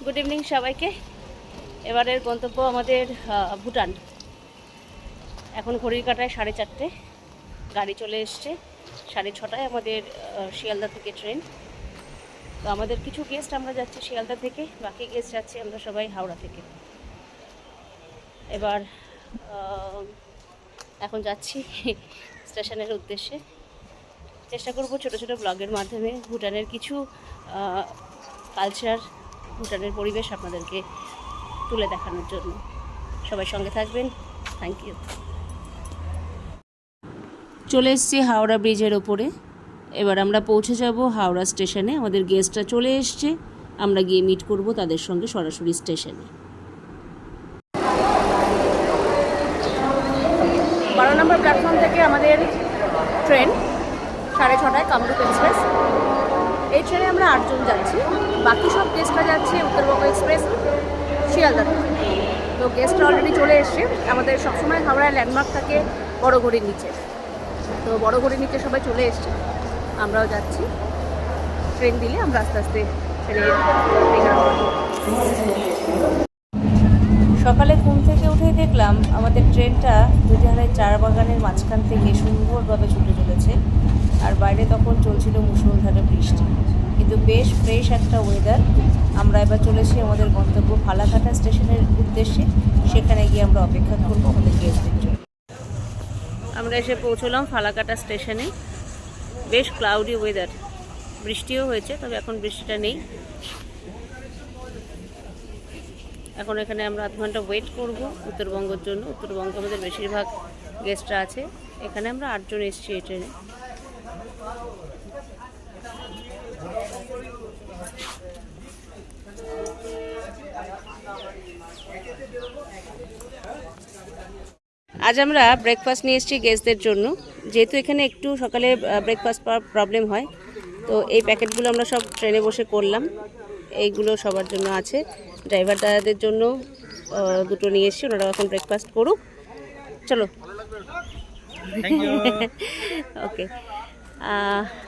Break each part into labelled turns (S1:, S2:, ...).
S1: Good evening সবাইকে। এবারের গন্তব্য আমাদের ভুটান। এখন ঘড়ির কাঁটায় 4:30, গাড়ি চলে এসছে 6:30টায় আমাদের শিয়ালদা থেকে ট্রেন। তো আমাদের কিছু গেস্ট আমরা যাচ্ছি শিয়ালদা থেকে, বাকি গেস্ট যাচ্ছি আমরা সবাই হাওড়া থেকে। এবার এখন যাচ্ছি স্টেশনের উদ্দেশ্যে। চেষ্টা করব ছোটো ছোটো ব্লগের মাধ্যমে ভুটানের কিছু কালচার, ভুটানের পরিবেশ আপনাদেরকে তুলে দেখানোর জন্য। সবাই সঙ্গে থাকবেন। Thank you. চলে এসেছি হাওড়া ব্রিজের ওপরে। এবার আমরা পৌঁছে যাব হাওড়া স্টেশনে। আমাদের গেস্টরা চলে এসছে, আমরা গিয়ে মিট করব তাদের সঙ্গে সরাসরি স্টেশনে। 12 নম্বর প্ল্যাটফর্ম থেকে আমাদের ট্রেন 6:30টায় কামরূপ এক্সপ্রেস। এই ট্রেনে আমরা 8 জন যাচ্ছি, বাকি সব গেস্টরা যাচ্ছে উত্তরবঙ্গ এক্সপ্রেস শিয়ালদা থেকে। তো গেস্টরা অলরেডি চলে এসছে। আমাদের সবসময় হাওড়ায় ল্যান্ডমার্ক থাকে বড় ঘড়ির নিচে, তো বড় ঘড়ির নিচে সবাই চলে এসছে, আমরাও যাচ্ছি। ট্রেন দিলে আমরা আস্তে আস্তে সকালে ঘুম থেকে উঠেই দেখলাম আমাদের ট্রেনটা দুটিহারায় চা বাগানের মাঝখান থেকে সুন্দরভাবে ছুটে চলেছে। আর বাইরে তখন চলছিল মুষলধারে বৃষ্টি, কিন্তু বেশ ফ্রেশ একটা ওয়েদার। আমরা এবার চলেছি আমাদের গন্তব্য ফালাকাটা স্টেশনের উদ্দেশ্যে। সেখানে গিয়ে আমরা অপেক্ষা করবো আমাদের গেস্টদের জন্য। আমরা এসে পৌঁছলাম ফালাকাটা স্টেশনে। বেশ ক্লাউডি ওয়েদার, বৃষ্টিও হয়েছে, তবে এখন বৃষ্টিটা নেই। এখন এখানে আমরা আধ ঘন্টা ওয়েট করব উত্তরবঙ্গের জন্য। উত্তরবঙ্গ আমাদের বেশিরভাগ গেস্টরা আছে। এখানে আমরা 8 জন এসেছি এই ট্রেনে। আজ আমরা ব্রেকফাস্ট নিয়ে এসেছি গেস্টদের জন্য। যেহেতু এখানে একটু সকালে ব্রেকফাস্ট পাওয়ার প্রবলেম হয়, তো এই প্যাকেটগুলো আমরা সব ট্রেনে বসে করলাম। এইগুলো সবার জন্য আছে। ড্রাইভার দাদাদের জন্য দুটো নিয়ে এসেছি, ওনারা এখন ব্রেকফাস্ট করুক। চলো। ওকে,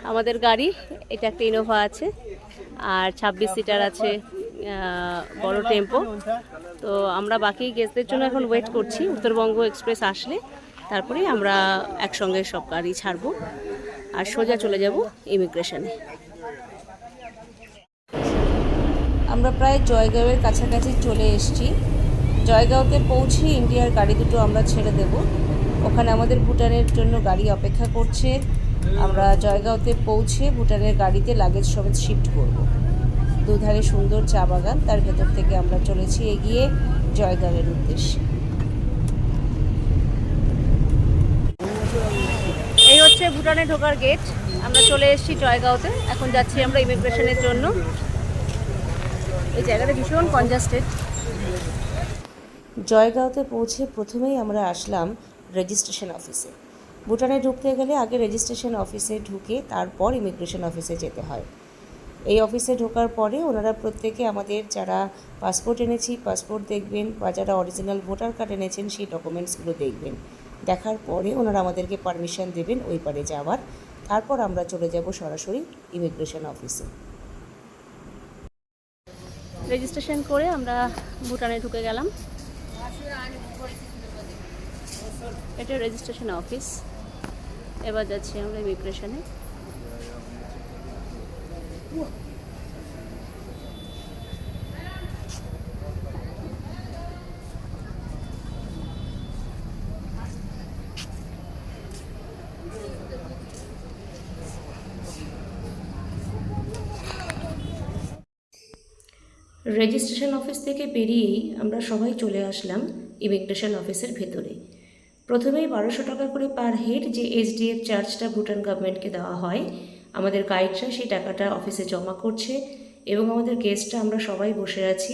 S1: আমাদের গাড়ি এটা একটা ইনোভা আছে, আর 26 সিটার আছে বড় টেম্পো। তো আমরা বাকি গেস্টদের জন্য এখন ওয়েট করছি। উত্তরবঙ্গ এক্সপ্রেস আসলে তারপরেই আমরা একসঙ্গে সব গাড়ি ছাড়বো আর সোজা চলে যাব ইমিগ্রেশনে। আমরা প্রায় জয়গাঁওয়ের কাছাকাছি চলে এসেছি। জয়গাঁওতে পৌঁছে ইন্ডিয়ার গাড়ি দুটো আমরা ছেড়ে দেব। ওখানে আমাদের ভুটানের জন্য গাড়ি অপেক্ষা করছে। আমরা জয়গাঁওতে পৌঁছে ভুটানের গাড়িতে লাগেজ সমেত শিফট করব। দুধারে সুন্দর চা বাগান, তার ভেতর থেকে আমরা চলেছি এগিয়ে জয়গাঁওয়ের উদ্দেশ্যে। এই হচ্ছে ভুটানে ঢোকার গেট। আমরা চলে এসেছি জয়গাঁওতে। এখন যাচ্ছি আমরা ইমিগ্রেশনের জন্য। এই জায়গাটা ভীষণ কনজাস্টেড। জয়গাঁওতে পৌঁছে প্রথমেই আমরা আসলাম রেজিস্ট্রেশন অফিসে। ভুটানে ঢুকতে গেলে আগে রেজিস্ট্রেশন অফিসে ঢুকে তারপর ইমিগ্রেশন অফিসে যেতে হয়। এই অফিসে ঢোকার পরে ওনারা প্রত্যেকে আমাদের যারা পাসপোর্ট এনেছি পাসপোর্ট দেখবেন, বা যারা অরিজিনাল ভোটার কার্ড এনেছেন সেই ডকুমেন্টসগুলো দেখবেন। দেখার পরে ওনারা আমাদেরকে পারমিশন দেবেন ওই পারে যাওয়ার। তারপর আমরা চলে যাব সরাসরি ইমিগ্রেশন অফিসে। রেজিস্ট্রেশন করে আমরা ভুটানে ঢুকে গেলাম। এটা রেজিস্ট্রেশন অফিস। এবার যাচ্ছি আমরা ইমিগ্রেশনে। রেজিস্ট্রেশন অফিস থেকে বেরিয়েই আমরা সবাই চলে আসলাম ইমিগ্রেশন অফিসের ভেতরে। প্রথমেই 1200 টাকা করে পার হেড যে SDF চার্জটা ভুটান গভর্নমেন্টকে দেওয়া হয়, আমাদের গাইডরা সেই টাকাটা অফিসে জমা করছে এবং আমাদের গেস্টরা আমরা সবাই বসে আছি।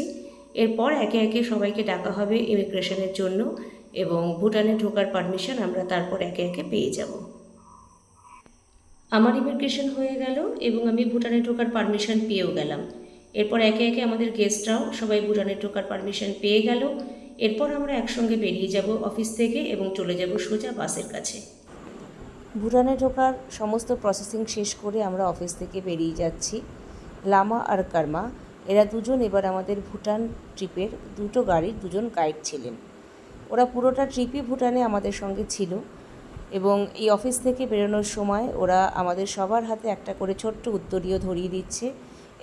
S1: এরপর একে একে সবাইকে ডাকা হবে ইমিগ্রেশনের জন্য এবং ভুটানে ঢোকার পারমিশন আমরা তারপর একে একে পেয়ে যাব। আমার ইমিগ্রেশন হয়ে গেল এবং আমি ভুটানে ঢোকার পারমিশন পেয়েও গেলাম। এরপর একে একে আমাদের গেস্টরাও সবাই ভুটানে ঢোকার পারমিশন পেয়ে গেল। এরপর আমরা একসঙ্গে বেরিয়ে যাব অফিস থেকে এবং চলে যাব সোজা বাসের কাছে। ভুটানে ঢোকার সমস্ত প্রসেসিং শেষ করে আমরা অফিস থেকে বেরিয়ে যাচ্ছি। লামা আর কার্মা এরা দুজন এবার আমাদের ভুটান ট্রিপের দুটো গাড়ির দুজন গাইড ছিলেন। ওরা পুরোটা ট্রিপই ভুটানে আমাদের সঙ্গে ছিল এবং এই অফিস থেকে বেরোনোর সময় ওরা আমাদের সবার হাতে একটা করে ছোট্ট উত্তরীয় ধরিয়ে দিচ্ছে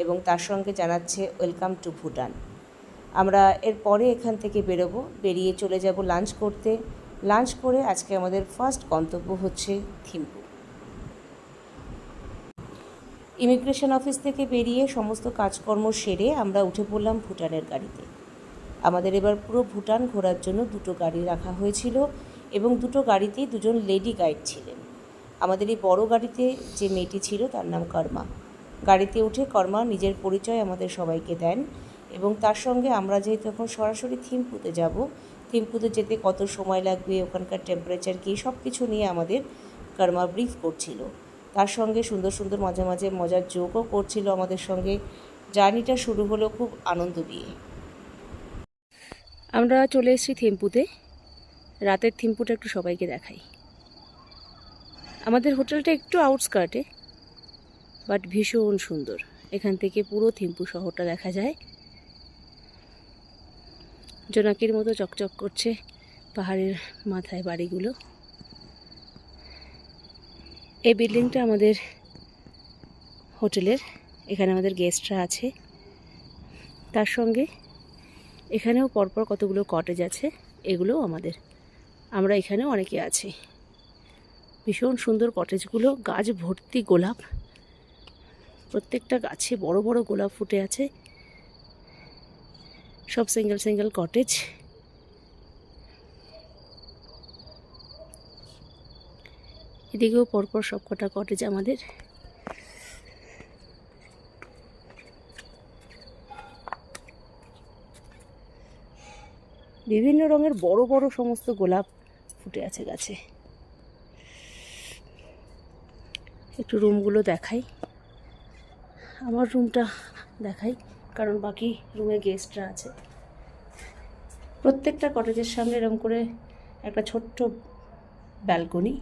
S1: এবং তার সঙ্গে জানাচ্ছে ওয়েলকাম টু ভুটান। আমরা এরপরে এখান থেকে বেরোবো, বেরিয়ে চলে যাব লাঞ্চ করতে। লাঞ্চ করে আজকে আমাদের ফার্স্ট গন্তব্য হচ্ছে থিম্পু। ইমিগ্রেশন অফিস থেকে বেরিয়ে সমস্ত কাজকর্ম সেরে আমরা উঠে পড়লাম ভুটানের গাড়িতে। আমাদের এবার পুরো ভুটান ঘোরার জন্য দুটো গাড়ি রাখা হয়েছিল এবং দুটো গাড়িতেই দুজন লেডি গাইড ছিলেন। আমাদের এই বড় গাড়িতে যে মেয়েটি ছিল তার নাম কর্মা। গাড়িতে উঠে কর্মা নিজের পরিচয় আমাদের সবাইকে দেন এবং তার সঙ্গে আমরা যেহেতু এখন সরাসরি থিম্পুতে যাব, থিম্পুতে যেতে কত সময় লাগবে, ওখানকার টেম্পারেচার কী, সব কিছু নিয়ে আমাদের কর্মা ব্রিফ করছিল। তার সঙ্গে সুন্দর সুন্দর মাঝে মাঝে মজার জোকও করছিল আমাদের সঙ্গে। জার্নিটা শুরু হলো খুব আনন্দ দিয়ে। আমরা চলে এসেছি থিম্পুতে। রাতের থিম্পুটা একটু সবাইকে দেখাই। আমাদের হোটেলটা একটু আউটস্কার্টে, বাট ভীষণ সুন্দর। এখান থেকে পুরো থিম্পু শহরটা দেখা যায়। জোনাকির মতো চকচক করছে পাহাড়ের মাথায় বাড়িগুলো। এই বিল্ডিংটা আমাদের হোটেলের, এখানে আমাদের গেস্টরা আছে। তার সঙ্গে এখানেও পরপর কতগুলো কটেজ আছে, এগুলোও আমাদের। আমরা এখানেও অনেকে আছি। ভীষণ সুন্দর কটেজগুলো, গাছ ভর্তি গোলাপ, প্রত্যেকটা গাছে বড় বড় গোলাপ ফুটে আছে। সব সিঙ্গেল সিঙ্গেল কটেজ। এদিকেও পরপর সব কটা কটেজ আমাদের। বিভিন্ন রঙের বড় বড় সমস্ত গোলাপ ফুটে আছে গাছে। একটু রুমগুলো দেখাই। আমার রুমটা দেখাই, কারণ বাকি রুমে গেস্টরা আছে। প্রত্যেকটা কটেজের সামনে এরকম করে একটা ছোট্ট ব্যালকনি।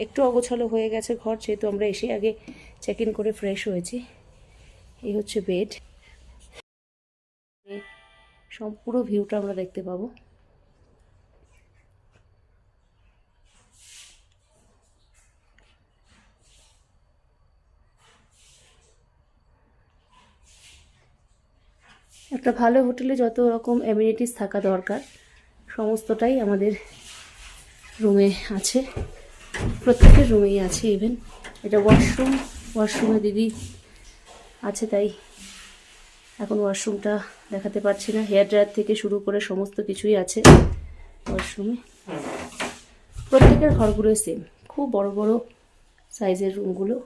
S1: একটু অগোছালো হয়ে গেছে ঘর, যেহেতু আমরা এসে আগে চেক ইন করে ফ্রেশ হয়েছি। এই হচ্ছে বেড। সম্পূর্ণ ভিউটা আমরা দেখতে পাবো। একটা ভালো হোটেলে যত রকম অ্যামিনিটিস থাকা দরকার সমস্তটাই আমাদের রুমে আছে। প্রত্যেকের রুমেই আছে। ইভেন এটা ওয়াশরুম, ওয়াশরুমে দিদি আছে, তাই এখন ওয়াশরুমটা দেখাতে পারছি না। হেয়ার ড্রায়ার থেকে শুরু করে সমস্ত কিছুই আছে ওয়াশরুমে। প্রত্যেকের ঘরগুলোই সেম, খুব বড় বড় সাইজের রুমগুলো।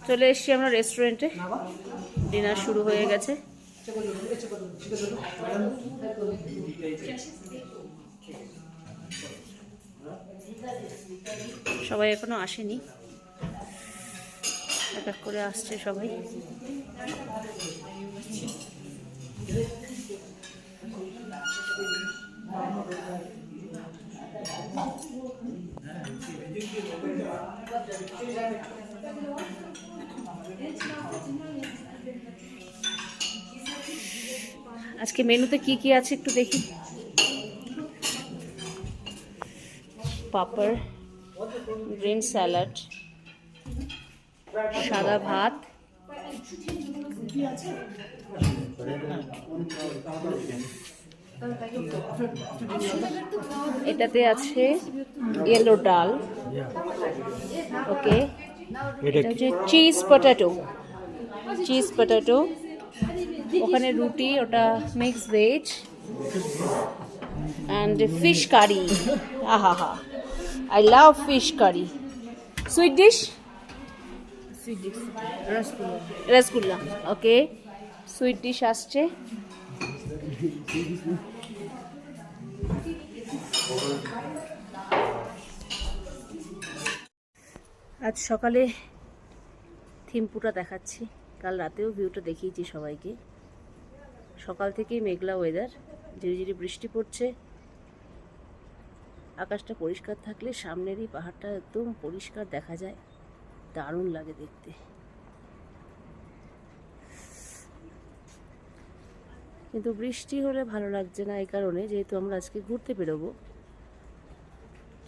S1: চলে এসছি আমরা রেস্টুরেন্টে। ডিনার শুরু হয়ে গেছে। সবাই এখনো আসেনি, এক এক করে আসছে সবাই। আজকে মেনুতে কি কি আছে একটু দেখি। পাপড়, গ্রিন স্যালাড, সাদা ভাত, এটাতে আছে ইয়েলো ডাল, ওকে, এটা হচ্ছে চিজ পটেটো, চিজ পটেটো, ওখানে রুটি, ওটা mix veg, and fish curry. আহা হা, I love fish curry. Sweet dish, rasgulla, okay, sweet dish আসছে। আজ সকালে থিম্পুটা দেখাচ্ছি, কাল রাতেও ভিউটা দেখিয়েছি সবাইকে। সকাল থেকেই মেঘলা ওয়েদার, ঝিরি ঝিরি বৃষ্টি পড়ছে। আকাশটা পরিষ্কার থাকলে সামনেরই পাহাড়টা একদম পরিষ্কার দেখা যায়, দারুণ লাগে দেখতে। কিন্তু বৃষ্টি হলে ভালো লাগছে না, এই কারণে যেহেতু আমরা আজকে ঘুরতে বেরোবো,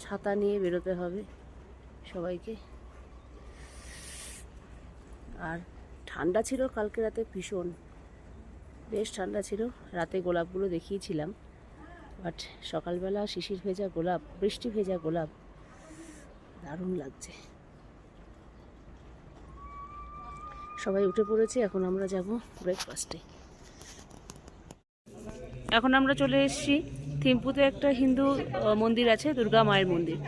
S1: ছাতা নিয়ে বেরোতে হবে সবাইকে। আর ঠান্ডা ছিল কালকে রাতে, ভীষণ বেশ ঠান্ডা ছিল। রাতে গোলাপগুলো দেখিয়েছিলাম, বাট সকালবেলা শিশির ভেজা গোলাপ, বৃষ্টি ভেজা গোলাপ, দারুণ লাগছে। সবাই উঠে পড়েছে, এখন আমরা যাব ব্রেকফাস্টে। এখন আমরা চলে এসেছি থিম্পুতে, একটা হিন্দু মন্দির আছে, দুর্গা মায়ের মন্দির,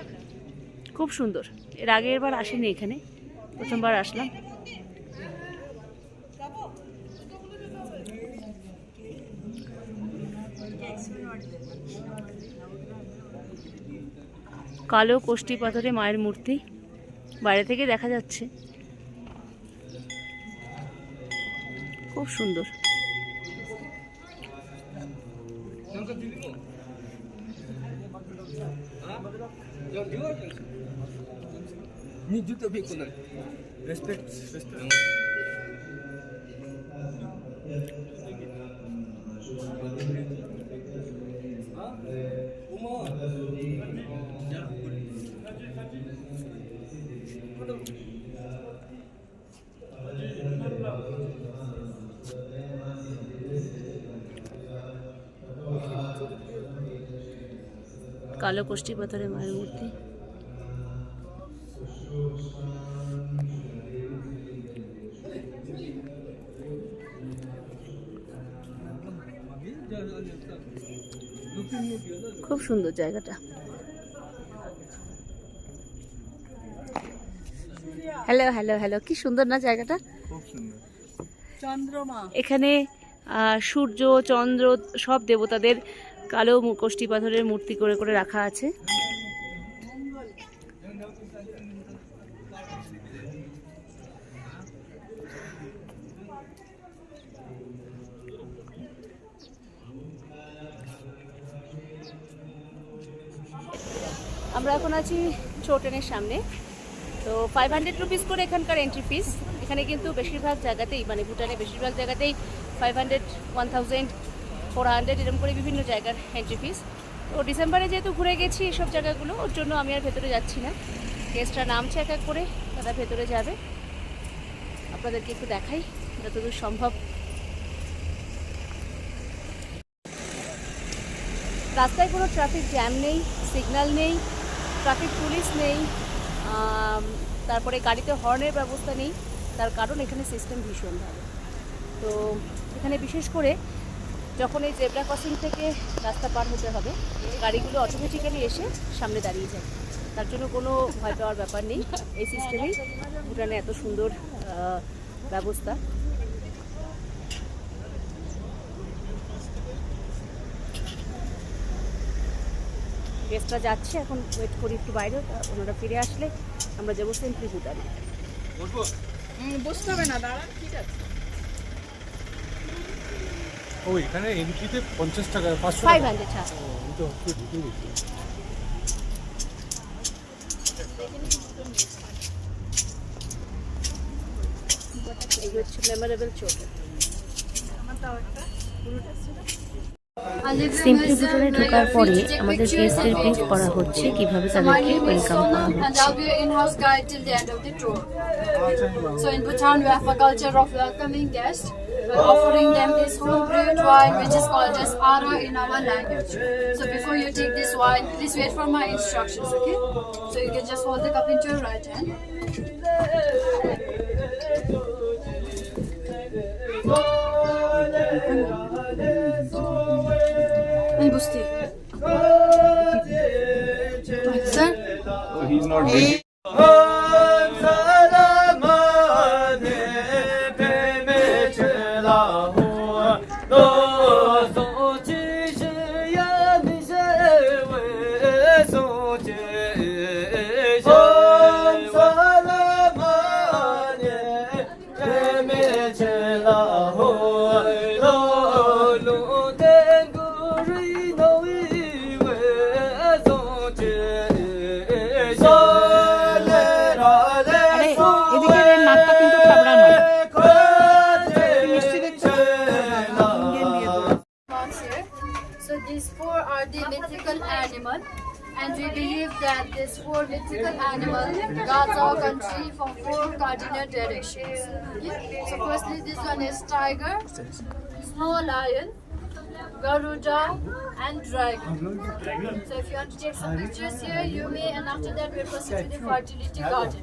S1: খুব সুন্দর। এর আগের বার আসিনি এখানে, প্রথমবার আসলাম। কালো কোষ্ঠী পাথরে মায়ের মূর্তি, বাইরে থেকে দেখা যাচ্ছে, খুব সুন্দর। কালো কোষ্ঠী পাথরে মায়ের মূর্তি। খুব সুন্দর জায়গাটা। হ্যালো হ্যালো হ্যালো, কি সুন্দর না জায়গাটা, খুব সুন্দর। চন্দ্রমা, এখানে সূর্য চন্দ্র সব দেবতাদের কালো কোষ্ঠী পাথরের মূর্তি করে করে রাখা আছে। আমরা এখন আছি ছোটেনের সামনে। তো 500 রুপিস করে এখানকার এন্ট্রি ফিস। এখানে কিন্তু বেশিরভাগ জায়গাতেই, মানে ভুটানে বেশিরভাগ জায়গাতেই 500, 1000, 400 এরকম করে বিভিন্ন জায়গার এন্ট্রি ফিস। তো ডিসেম্বরে যেহেতু ঘুরে গেছি এসব জায়গাগুলো, ওর জন্য আমি আর ভেতরে যাচ্ছি না। গেস্টরা নামছে এক এক করে, তারা ভেতরে যাবে। আপনাদেরকে একটু দেখাই যতদূর সম্ভব। রাস্তায় কোনো ট্রাফিক জ্যাম নেই, সিগন্যাল নেই, ট্রাফিক পুলিশ নেই, তারপরে গাড়িতে হর্নের ব্যবস্থা নেই। তার কারণ এখানে সিস্টেম ভীষণ ভালো। তো এখানে বিশেষ করে যখন এই জেব্রা ক্রসিং থেকে রাস্তা পার হতে হবে, গাড়িগুলো অটোমেটিক্যালি এসে সামনে দাঁড়িয়ে যায়। তার জন্য কোনো ভয় পাওয়ার ব্যাপার নেই। এই সিস্টেমেই ভুটানে এত সুন্দর ব্যবস্থা। গেস্টরা যাচ্ছে, এখন ওয়েট করি একটু বাইরে, ওনারা ফিরে আসলে আমরা যাবো সেন্ট্রি ভুটানে। বসতে হবে না, দাঁড়ান, ঠিক আছে।
S2: ও এখানে এন্ট্রিতে 50 টাকা, 500
S1: টাকা, 500 টাকা।
S2: তো ঢুকে গেছি।
S1: এই হচ্ছে মেমোরেবল চোট। সিম্পলি ভুটানে ঢোকার পরে আমাদের গেস্টদের ব্রিফ করা হচ্ছে কিভাবে তাদেরকে ওয়েলকাম করা হচ্ছে।
S3: So in Bhutan we have a culture of welcoming guests by offering them this home brewed wine which is called as Ara in our language. So before you take this wine, please wait for my instructions, okay? So you can just hold the cup into your right hand. Sir?
S2: He's not ready.
S3: these four are the mythical animal, and we believe that these four mythical animal guards our country from four cardinal directions. Okay? So firstly, this one is tiger, snow lion, Garuda and dragon. So if you want to take some pictures here, you may, and after that we'll proceed to the fertility garden.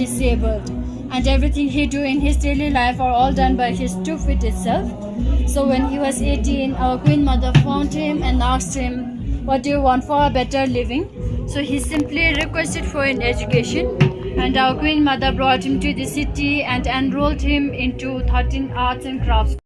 S3: Disabled, and everything he do in his daily life are all done by his 2 feet itself. So when he was 18, our Queen Mother found him and asked him, what do you want for a better living? So he simply requested for an education, and our Queen Mother brought him to the city and enrolled him into 13 arts and crafts.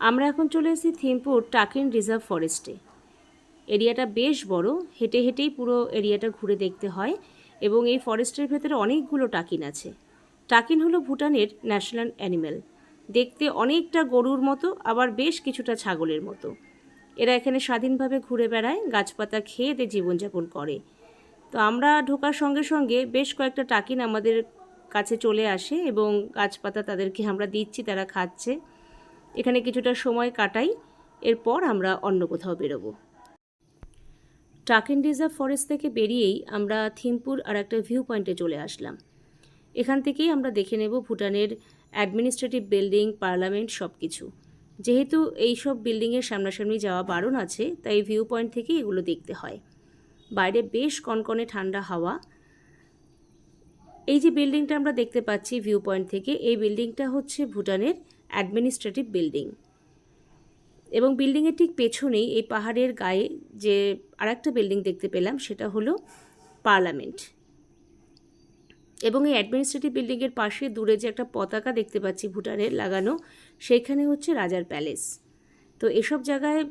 S1: আমরা এখন চলে এসেছি থিমপুর টাকিন reserve ফরেস্টে। এরিয়াটা বেশ বড়, হেঁটে হেঁটেই পুরো এরিয়াটা ঘুরে দেখতে হয় এবং এই ফরেস্টের ভেতরে অনেকগুলো টাকিন আছে। টাকিন হলো ভুটানের ন্যাশনাল অ্যানিম্যাল, দেখতে অনেকটা গরুর মতো, আবার বেশ কিছুটা ছাগলের মতো। এরা এখানে স্বাধীনভাবে ঘুরে বেড়ায়, গাছপাতা খেয়ে এদের জীবনযাপন করে। তো আমরা ঢোকার সঙ্গে সঙ্গে বেশ কয়েকটা টাকিন আমাদের কাছে চলে আসে এবং গাছপাতা তাদেরকে আমরা দিচ্ছি, তারা খাচ্ছে। এখানে কিছুটা সময় কাটাই, এরপর আমরা অন্য কোথাও বেরোবো। ট্রাকেন রিজার্ভ ফরেস্ট থেকে বেরিয়েই আমরা থিম্পুর আর একটা ভিউ পয়েন্টে চলে আসলাম। এখান থেকেই আমরা দেখে নেব ভুটানের অ্যাডমিনিস্ট্রেটিভ বিল্ডিং, পার্লামেন্ট সব কিছু। যেহেতু এই সব বিল্ডিংয়ের সামনাসামনি যাওয়া বারণ আছে, তাই ভিউ পয়েন্ট থেকেই এগুলো দেখতে হয়। বাইরে বেশ কনকনে ঠান্ডা হাওয়া। এই যে বিল্ডিংটা আমরা দেখতে পাচ্ছি ভিউ পয়েন্ট থেকে, এই বিল্ডিংটা হচ্ছে ভুটানের অ্যাডমিনিস্ট্রেটিভ বিল্ডিং। এবং বিল্ডিংয়ের ঠিক পেছনেই এই পাহাড়ের গায়ে যে আরেকটা বিল্ডিং দেখতে পেলাম, সেটা হলো পার্লামেন্ট। এবং এই অ্যাডমিনিস্ট্রেটিভ বিল্ডিংয়ের পাশে দূরে যে একটা পতাকা দেখতে পাচ্ছি ভুটানের লাগানো, সেইখানে হচ্ছে রাজার প্যালেস। তো এসব জায়গায়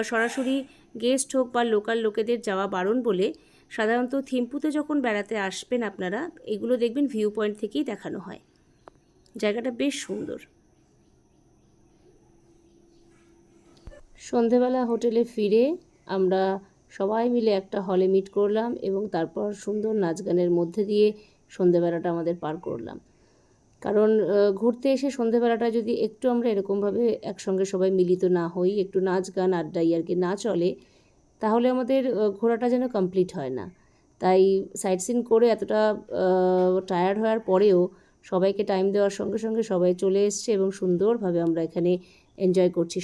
S1: সরাসরি গেস্ট হোক বা লোকাল লোকেদের যাওয়া বারণ বলে সাধারণত থিম্পুতে যখন বেড়াতে আসবেন আপনারা, এগুলো দেখবেন ভিউ পয়েন্ট থেকেই দেখানো হয়। জায়গাটা বেশ সুন্দর। সন্ধেবেলা হোটেলে ফিরে আমরা সবাই মিলে একটা হলে মিট করলাম এবং তারপর সুন্দর নাচ গানের মধ্যে দিয়ে সন্ধেবেলাটা আমাদের পার করলাম। কারণ ঘুরতে এসে সন্ধেবেলাটা যদি একটু আমরা এরকমভাবে একসঙ্গে সবাই মিলিত না হই, একটু নাচ গান আড্ডা ইয়ার্কি না চলে, তাহলে আমাদের ঘোরাটা যেন কমপ্লিট হয় না। তাই সাইট সিন করে এতটা টায়ার্ড হওয়ার পরেও সবাইকে টাইম দেওয়ার সঙ্গে সঙ্গে সবাই চলে এসছে এবং সুন্দরভাবে আমরা এখানে এনজয় করছি।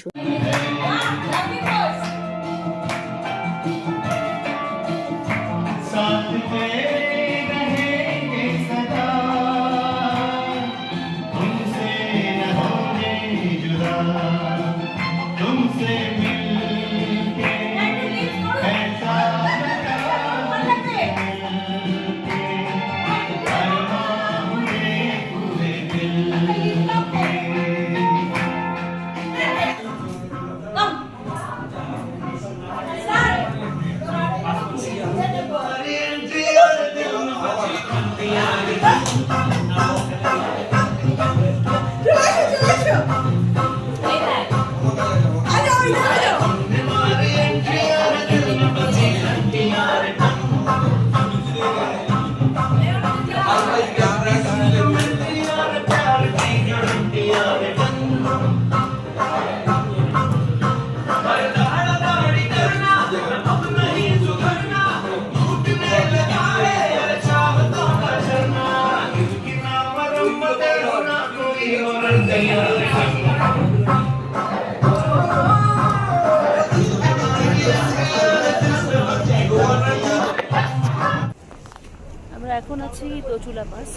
S1: আমরা এখন আছি দোচুলা পাস।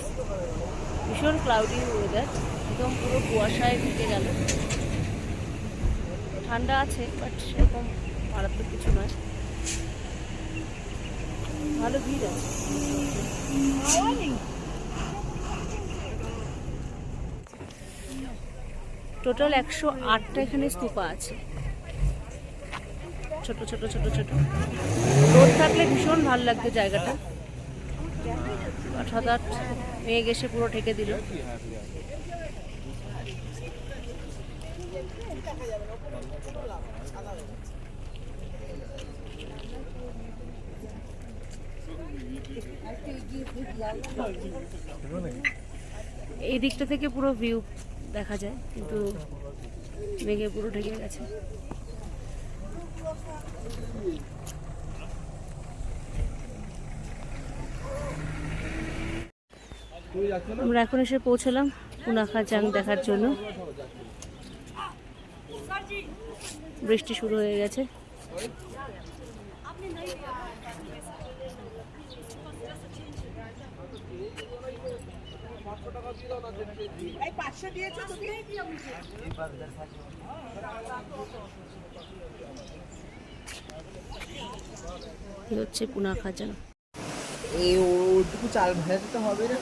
S1: ভীষণ ক্লাউডি ওয়েদার, একদম পুরো কুয়াশায় ঢেকে গেল। ঠান্ডা আছে, বাট সেরকম মারাত্মক কিছু নয়। ভালো ভিড় আছে। টোটাল 108টা এখানে স্তূপা আছে, ছোট ছোট ছোট ছোট। রোদ থাকলে ভীষণ ভালো লাগতো জায়গাটা, হঠাৎ মেঘ এসে পুরো ঢেকে দিল। এই দিকটা থেকে পুরো ভিউ দেখা যায়, কিন্তু মেঘে পুরো ঢেকে গেছে। আমরা এখন এসে পৌঁছলাম পুনাখাজাং দেখার জন্য। বৃষ্টি শুরু হয়ে গেছে। হচ্ছে পুনাখাজাং।
S4: এই ওটুকু চাল ভাজাতে হবে না।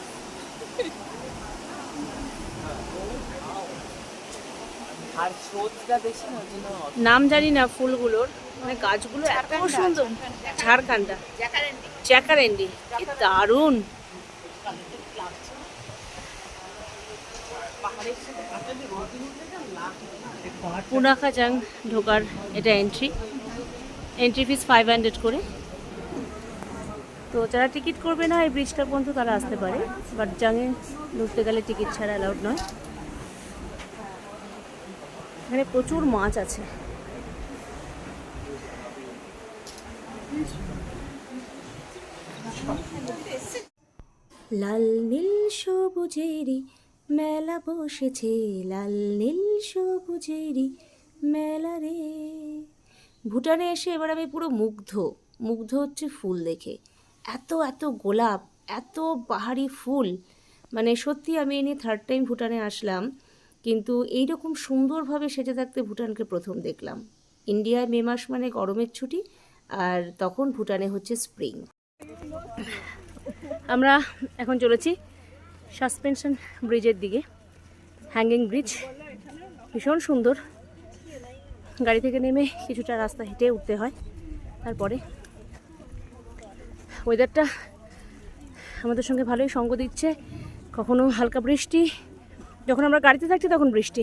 S4: আর স্রোতটা বেশি না,
S1: নাম জানি না ফুলগুলোর, মানে গাছগুলো এত সুন্দর। ঝাড়খান্ডা জ্যাকারেন্ডি, কি দারুণ। পুনাখাজাং ঢোকার এটা এন্ট্রি ফিস 500 করে। তো যারা টিকিট করবে না এই ব্রিজটা পর্যন্ত তারা আসতে পারে, বাট জাঙে ঢুকতে গেলে টিকিট ছাড়া অ্যালাউড নয়। এখানে প্রচুর মাছ আছে। লাল নীল সবুজেরই মেলা বসেছে, লাল নীল সবুজেরই মেলা রে। ভুটানে এসে এবার আমি পুরো মুগ্ধ হচ্ছে ফুল দেখে। এত এত গোলাপ, এত বাহারি ফুল, মানে সত্যি আমি এ নিয়ে 3rd টাইম ভুটানে আসলাম, কিন্তু এইরকম সুন্দরভাবে সেজে থাকতে ভুটানকে প্রথম দেখলাম। ইন্ডিয়ায় মে মাস মানে গরমের ছুটি, আর তখন ভুটানে হচ্ছে স্প্রিং। আমরা এখন চলেছি সাসপেনশন ব্রিজের দিকে। হ্যাঙ্গিং ব্রিজ ভীষণ সুন্দর। গাড়ি থেকে নেমে কিছুটা রাস্তা হেঁটে উঠতে হয়। তারপরে ওয়েদারটা আমাদের সঙ্গে ভালোই সঙ্গ দিচ্ছে। কখনো হালকা বৃষ্টি, যখন আমরা গাড়িতে থাকছি তখন বৃষ্টি,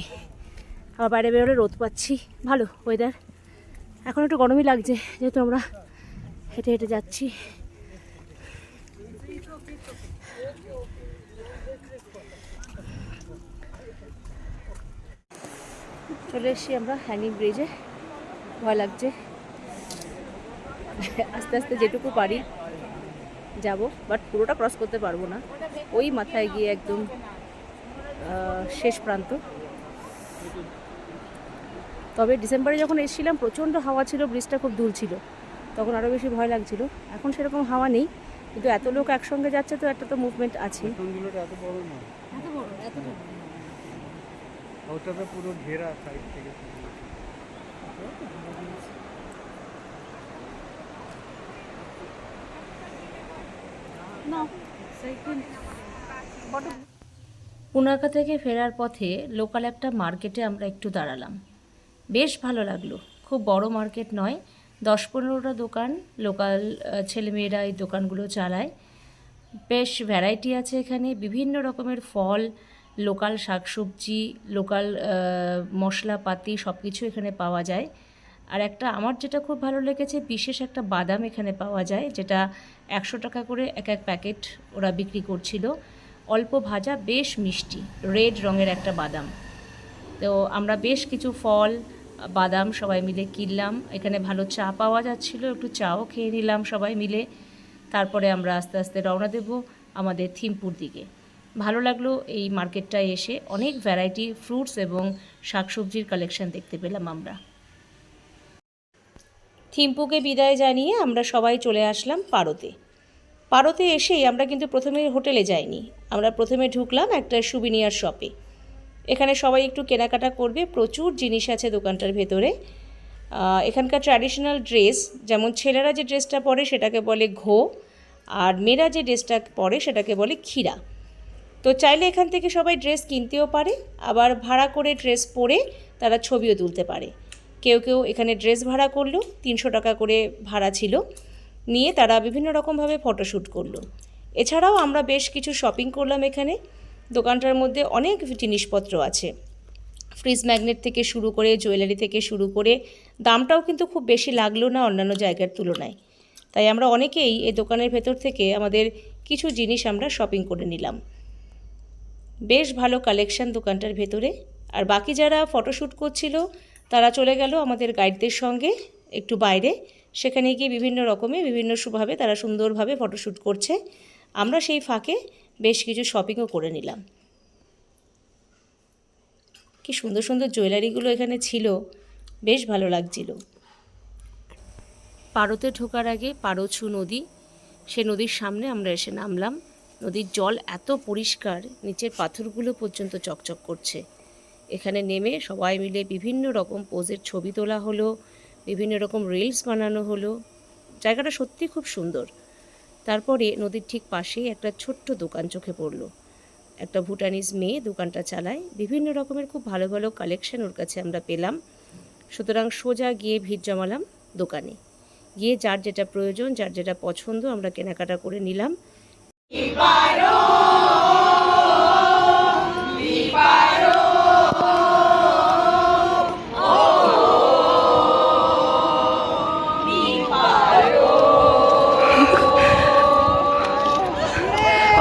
S1: আবার বাইরে বেরোলে রোদ পাচ্ছি। ভালো ওয়েদার। এখন একটু গরমই লাগছে যেহেতু আমরা হেঁটে হেঁটে যাচ্ছি। চলে এসেছি আমরা হ্যাঙ্গিং ব্রিজে। ভয় লাগছে, আস্তে আস্তে যেটুকু পারি যাব, বাট পুরোটা ক্রস করতে পারবো না। ওই মাথায় গিয়ে একদম শেষ প্রান্ত। তবে ডিসেম্বরে যখন এসেছিলাম প্রচণ্ড হাওয়া ছিল, ব্রিজটা খুব দুল ছিল, তখন আরও বেশি ভয় লাগছিল। এখন সেরকম হাওয়া নেই, কিন্তু এত লোক একসঙ্গে যাচ্ছে তো একটা তো মুভমেন্ট আছে।
S2: এত বড় নয়, ওটাতে পুরো ঘেরা সাইড থেকে।
S1: পুনাকা থেকে ফেরার পথে লোকাল একটা মার্কেটে আমরা একটু দাঁড়ালাম। বেশ ভালো লাগলো। খুব বড় মার্কেট নয়, 10-15টা দোকান, লোকাল ছেলেমেয়েরা এই দোকানগুলো চালায়। বেশ ভ্যারাইটি আছে এখানে, বিভিন্ন রকমের ফল, লোকাল শাকসবজি, লোকাল মশলাপাতি সব কিছু এখানে পাওয়া যায়। আর একটা আমার যেটা খুব ভালো লেগেছে, বিশেষ একটা বাদাম এখানে পাওয়া যায়, যেটা 100 টাকা করে এক প্যাকেট ওরা বিক্রি করছিল। অল্প ভাজা, বেশ মিষ্টি, রেড রঙের একটা বাদাম। তো আমরা বেশ কিছু ফল, বাদাম সবাই মিলে কিনলাম। এখানে ভালো চা পাওয়া যাচ্ছিলো, একটু চাও খেয়ে নিলাম সবাই মিলে। তারপরে আমরা আস্তে আস্তে রওনা দেব আমাদের থিম্পুর দিকে। ভালো লাগলো এই মার্কেটটায় এসে, অনেক ভ্যারাইটি ফ্রুটস এবং শাকসবজির কালেকশন দেখতে পেলাম আমরা। থিম্পুকে বিদায় জানিয়ে আমরা সবাই চলে আসলাম পারোতে এসেই আমরা কিন্তু প্রথমে হোটেলে যাইনি, আমরা প্রথমে ঢুকলাম একটা সুবিনিয়ার শপে। এখানে সবাই একটু কেনাকাটা করবে, প্রচুর জিনিস আছে দোকানটার ভেতরে। এখানকার ট্র্যাডিশনাল ড্রেস, যেমন ছেলেরা যে ড্রেসটা পরে সেটাকে বলে ঘো, আর মেয়েরা যে ড্রেসটা পরে সেটাকে বলে খিরা। তো চাইলে এখান থেকে সবাই ড্রেস কিনতেও পারে, আবার ভাড়া করে ড্রেস পরে তারা ছবিও তুলতে পারে। কেউ কেউ এখানে ড্রেস ভাড়া করলো, 300 টাকা করে ভাড়া ছিল, নিয়ে তারা বিভিন্ন রকমভাবে ফটোশ্যুট করলো। এছাড়াও আমরা বেশ কিছু শপিং করলাম এখানে। দোকানটার মধ্যে অনেক জিনিসপত্র আছে, ফ্রিজ ম্যাগনেট থেকে শুরু করে জুয়েলারি থেকে শুরু করে। দামটাও কিন্তু খুব বেশি লাগলো না অন্যান্য জায়গার তুলনায়। তাই আমরা অনেকেই এই দোকানের ভেতর থেকে আমাদের কিছু জিনিস আমরা শপিং করে নিলাম। বেশ ভালো কালেকশন দোকানটার ভেতরে। আর বাকি যারা ফটোশ্যুট করছিল তারা চলে গেল আমাদের গাইডদের সঙ্গে একটু বাইরে, সেখানে গিয়ে বিভিন্নভাবে তারা সুন্দরভাবে ফটোশ্যুট করছে। আমরা সেই ফাঁকে বেশ কিছু শপিংও করে নিলাম। কি সুন্দর সুন্দর জুয়েলারিগুলো এখানে ছিল, বেশ ভালো লাগছিল। পারোতে ঢোকার আগে পারোছু নদী, সে নদীর সামনে আমরা এসে নামলাম। নদীর জল এত পরিষ্কার, নিচের পাথরগুলো পর্যন্ত চকচক করছে। এখানে নেমে সবাই মিলে বিভিন্ন রকম পোজের ছবি তোলা হলো, বিভিন্ন রকম রিলস বানানো হলো। জায়গাটা সত্যি খুব সুন্দর। তারপরে নদীর ঠিক পাশেই একটা ছোট্ট দোকান চোখে পড়লো। একটা ভুটানিজ মেয়ে দোকানটা চালায়, বিভিন্ন রকমের খুব ভালো ভালো কালেকশন ওর কাছে আমরা পেলাম। সুতরাং সোজা গিয়ে ভিড় জমালাম দোকানে, গিয়ে যার যেটা প্রয়োজন, যার যেটা পছন্দ আমরা কেনাকাটা করে নিলাম।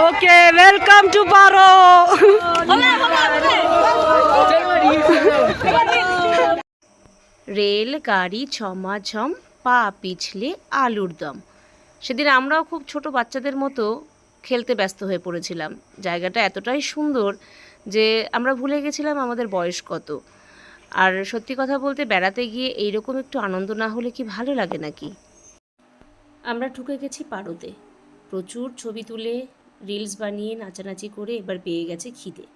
S1: ওকে, ওয়েলকাম টু পারো। রেল গাড়ি ঝমাঝম, পা পিছলে আলুর দম। সেদিন আমরাও খুব ছোট বাচ্চাদের মতো খেলতে ব্যস্ত হয়ে পড়েছিলাম। জায়গাটা এতটাই সুন্দর যে আমরা ভুলে গেছিলাম আমাদের বয়স কত। আর সত্যি কথা বলতে বেড়াতে গিয়ে এইরকম একটু আনন্দ না হলে কি ভালো লাগে নাকি। আমরা ঢুকে গেছি পারোতে, প্রচুর ছবি তুলে রিলস বানিয়ে নাচানাচি করে এবার পেয়ে গেছে খিদে।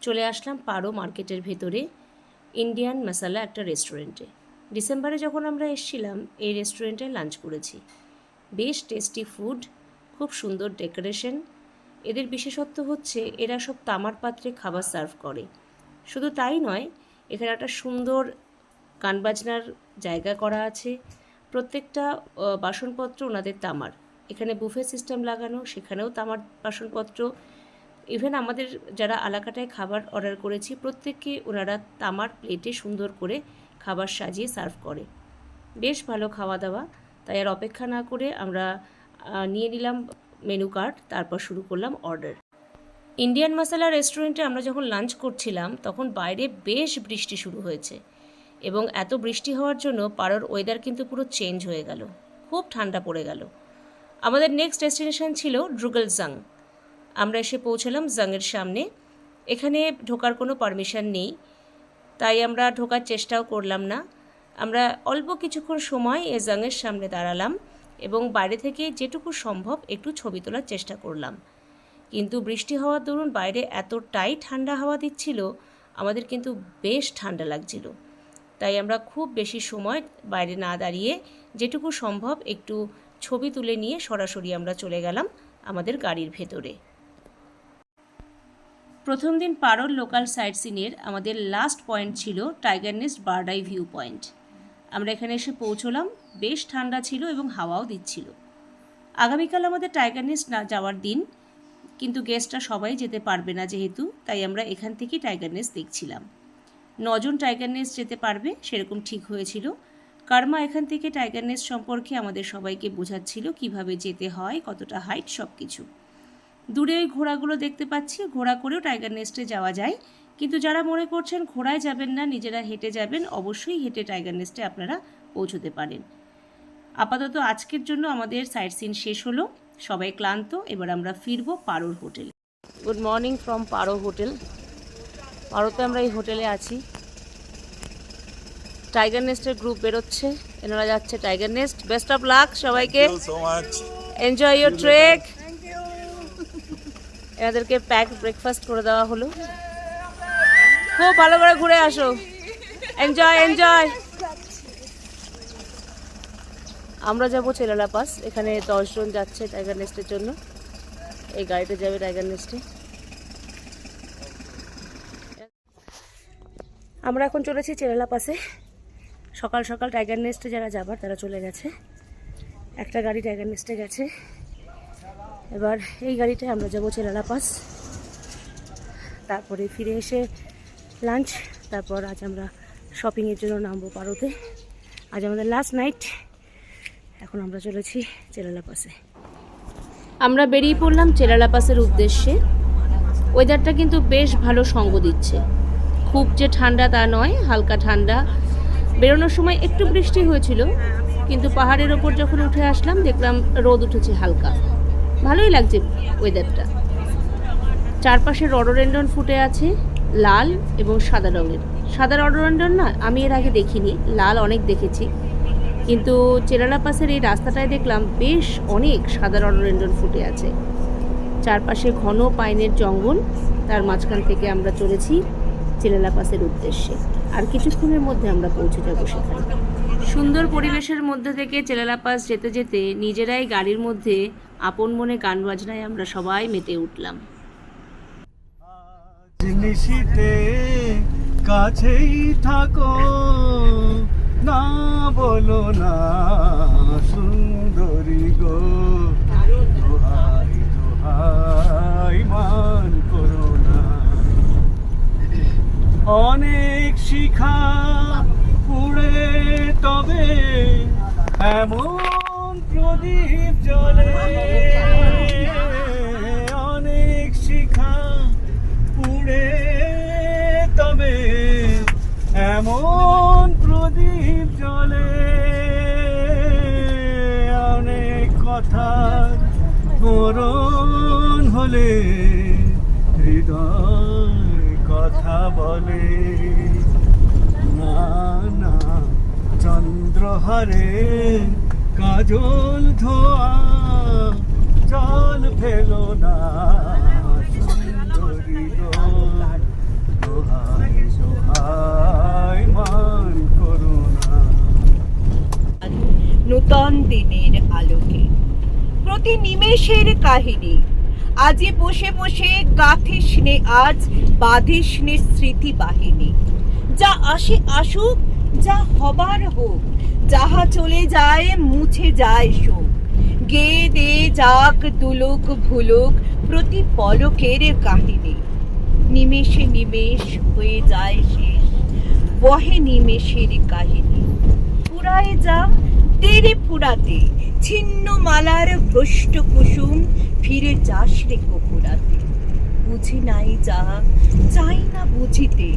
S1: চলে আসলাম পারো মার্কেটের ভেতরে ইন্ডিয়ান মশালা একটা রেস্টুরেন্টে। ডিসেম্বরে যখন আমরা এসেছিলাম এই রেস্টুরেন্টে লাঞ্চ করেছি। বেশ টেস্টি ফুড, খুব সুন্দর ডেকোরেশন। এদের বিশেষত্ব হচ্ছে এরা সব তামার পাত্রে খাবার সার্ভ করে। শুধু তাই নয়, এখানে একটা সুন্দর গানবাজনার জায়গা করা আছে। প্রত্যেকটা বাসনপত্র ওনাদের তামার। এখানে বুফে সিস্টেম লাগানো, সেখানেও তামার বাসনপত্র। ইভেন আমাদের যারা আলাকাটায় খাবার অর্ডার করেছি প্রত্যেককে ওনারা তামার প্লেটে সুন্দর করে খাবার সাজিয়ে সার্ভ করে। বেশ ভালো খাওয়া দাওয়া। তাই আর অপেক্ষা না করে আমরা নিয়ে নিলাম মেনু কার্ড, তারপর শুরু করলাম অর্ডার। ইন্ডিয়ান মশালা রেস্টুরেন্টে আমরা যখন লাঞ্চ করছিলাম তখন বাইরে বেশ বৃষ্টি শুরু হয়েছে এবং এত বৃষ্টি হওয়ার জন্য পারোর ওয়েদার কিন্তু পুরো চেঞ্জ হয়ে গেল, খুব ঠান্ডা পড়ে গেল। আমাদের নেক্সট ডেস্টিনেশন ছিল ড্রুগেলজাং। আমরা এসে পৌঁছলাম জাংয়ের সামনে। এখানে ঢোকার কোনো পারমিশন নেই, তাই আমরা ঢোকার চেষ্টাও করলাম না। আমরা অল্প কিছুক্ষণ সময় এই জাংয়ের সামনে দাঁড়ালাম এবং বাইরে থেকে যেটুকু সম্ভব একটু ছবি তোলার চেষ্টা করলাম। কিন্তু বৃষ্টি হওয়ার দরুন বাইরে এতটাই ঠান্ডা হাওয়া দিচ্ছিল, আমাদের কিন্তু বেশ ঠান্ডা লাগছিল। তাই আমরা খুব বেশি সময় বাইরে না দাঁড়িয়ে যেটুকু সম্ভব একটু ছবি তুলে নিয়ে সরাসরি আমরা চলে গেলাম আমাদের গাড়ির ভেতরে। প্রথম দিন পারোর লোকাল সাইট সিনের আমাদের লাস্ট পয়েন্ট ছিল tiger nest bird eye view point. আমরা এখানে এসে পৌঁছলাম, বেশ ঠান্ডা ছিল এবং হাওয়াও দিচ্ছিল। আগামীকাল আমাদের টাইগার নেস্ট না যাওয়ার দিন, কিন্তু গেস্টরা সবাই যেতে পারবে না যেহেতু, তাই আমরা এখান থেকেই টাইগার নেস্ট দেখছিলাম। 9 জন টাইগার নেস্ট যেতে পারবে সেরকম ঠিক হয়েছিল। কর্মা এখান থেকে টাইগার নেস্ট সম্পর্কে আমাদের সবাইকে বোঝাচ্ছিল কিভাবে যেতে হয়, কতটা হাইট, সব কিছু। দূরে ওই ঘোড়াগুলো দেখতে পাচ্ছি, ঘোড়া করেও টাইগার নেস্টে যাওয়া যায়, কিন্তু যারা মনে করছেন ঘোড়ায় যাবেন না, নিজেরা হেঁটে যাবেন, অবশ্যই হেঁটে টাইগার নেস্টে আপনারা পৌঁছতে পারেন। আপাতত আজকের জন্য আমাদের সাইট সিন শেষ হলো, সবাই ক্লান্ত। এবার আমরা ফিরবো পারোর হোটেলে। গুড মর্নিং ফ্রম পারো হোটেল। পারোতে আমরা এই হোটেলে আছি। টাইগার নেস্টের গ্রুপ বেরোচ্ছে, এনারা যাচ্ছে Tiger Nest. Best of luck সবাইকে, এনজয় ইউর ট্রেক। এনাদেরকে প্যাক ব্রেকফাস্ট করে দেওয়া হলো। খুব ভালো করে ঘুরে আসো, এনজয় এনজয়। আমরা যাবো চেলালা পাস। এখানে 10 জন যাচ্ছে টাইগার নেস্টের জন্য। এই গাড়িতে যাবে টাইগার নেস্টে। আমরা এখন চলেছি চেলালা পাসে। সকাল সকাল টাইগার নেস্টে যারা যাবার তারা চলে গেছে। একটা গাড়ি টাইগার নেস্টে গেছে। এবার এই গাড়িটায় আমরা যাবো চেলালা পাস, তারপরে ফিরে এসে লাঞ্চ, তারপর আজ আমরা শপিংয়ের জন্য নামবো পারোতে। আজ আমাদের লাস্ট নাইট। এখন আমরা চলেছি চেলালা পাসে। আমরা বেরিয়ে পড়লাম চেলালা পাসের উদ্দেশ্যে। ওয়েদারটা কিন্তু বেশ ভালো সঙ্গ দিচ্ছে, খুব যে ঠান্ডা তা নয়, হালকা ঠান্ডা। বেরোনোর সময় একটু বৃষ্টি হয়েছিল, কিন্তু পাহাড়ের ওপর যখন উঠে আসলাম দেখলাম রোদ উঠেছে হালকা, ভালোই লাগছে ওয়েদারটা। চারপাশে রডোডেন্ড্রন ফুটে আছে লাল এবং সাদা রঙের। সাদা রডোডেন্ড্রন না আমি এর আগে দেখিনি, লাল অনেক দেখেছি, কিন্তু চেলালা পাসের এই রাস্তাটায় দেখলাম বেশ অনেক সাদা রডোডেন্ড্রন ফুটে আছে। চারপাশে ঘন পাইনের জঙ্গল, তার মাঝখান থেকে আমরা চলেছি চেলালা পাসের উদ্দেশ্যে। আর কিছুক্ষণের মধ্যে আমরা পৌঁছে যাব সেখানে। সুন্দর পরিবেশের মধ্যে থেকে চেলালা পাস যেতে যেতে নিজেরাই গাড়ির মধ্যে আপন মনে গান বাজনায় আমরা সবাই মেতে উঠলাম।
S2: জিনিসিতে কাছেই থাকো না, বলো না সুন্দরী গো, দোহাই দোহাই মান করো না। অনেক শিখা পুড়ে তবে এমন প্রদীপ জ্বলে, অনেক শিখা পুড়ে তবে এমন প্রদীপ জ্বলে, অনেক কথার মরণ হলে হৃদয় কথা বলে না না চন্দ্রহারে কাজল ধোয়া জল ফেলো না সুন্দরী গো, দোহাই দোহাই মান করো না।
S5: নূতন দিনের আলোকে প্রতি নিমেষের কাহিনী আজি বসে বসে গাথিস নে আজ বাঁধিস নে স্মৃতি বাহিনী যা আসে আসুক যা হবার হোক যাহা চলে যায় মুছে যায় শোক গে দে যাক দুলুক ভুলুক প্রতি পলকের কাহিনী নিমেষে নিমেষ হয়ে যায় শেষ বহে নিমেষের কাহিনী পুরায় যা তেরে পুরাতে ছিন্ন মালার ভ্রষ্ট কুসুম ফিরে যাস রে কপুরাতে বুঝি নাই যাহা চাই না বুঝিতে